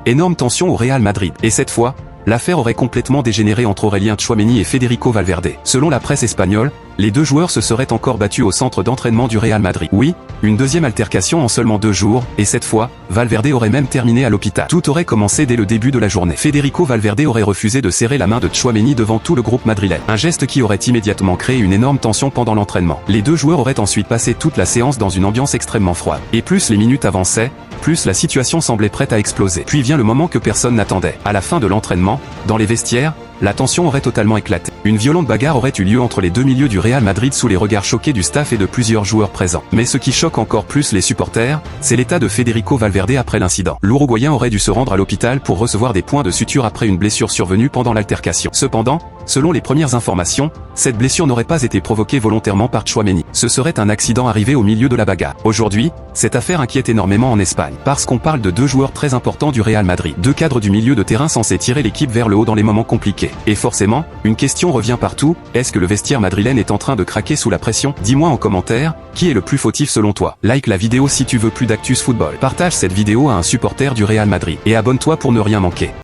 Énorme tension au Real Madrid. Et cette fois, l'affaire aurait complètement dégénéré entre Aurélien Tchouaméni et Federico Valverde. Selon la presse espagnole, les deux joueurs se seraient encore battus au centre d'entraînement du Real Madrid. Oui, une deuxième altercation en seulement 2 jours, et cette fois, Valverde aurait même terminé à l'hôpital. Tout aurait commencé dès le début de la journée. Federico Valverde aurait refusé de serrer la main de Tchouaméni devant tout le groupe madrilène. Un geste qui aurait immédiatement créé une énorme tension pendant l'entraînement. Les deux joueurs auraient ensuite passé toute la séance dans une ambiance extrêmement froide. Et plus les minutes avançaient, plus la situation semblait prête à exploser. Puis vient le moment que personne n'attendait. À la fin de l'entraînement, dans les vestiaires, la tension aurait totalement éclaté. Une violente bagarre aurait eu lieu entre les deux milieux du Real Madrid sous les regards choqués du staff et de plusieurs joueurs présents. Mais ce qui choque encore plus les supporters, c'est l'état de Federico Valverde après l'incident. L'Uruguayen aurait dû se rendre à l'hôpital pour recevoir des points de suture après une blessure survenue pendant l'altercation. Cependant, selon les premières informations, cette blessure n'aurait pas été provoquée volontairement par Tchouaméni. Ce serait un accident arrivé au milieu de la bagarre. Aujourd'hui, cette affaire inquiète énormément en Espagne, parce qu'on parle de deux joueurs très importants du Real Madrid. Deux cadres du milieu de terrain censés tirer l'équipe vers le haut dans les moments compliqués. Et forcément, une question revient partout, est-ce que le vestiaire madrilène est en train de craquer sous la pression? Dis-moi en commentaire, qui est le plus fautif selon toi? Like la vidéo si tu veux plus d'actus football. Partage cette vidéo à un supporter du Real Madrid. Et abonne-toi pour ne rien manquer.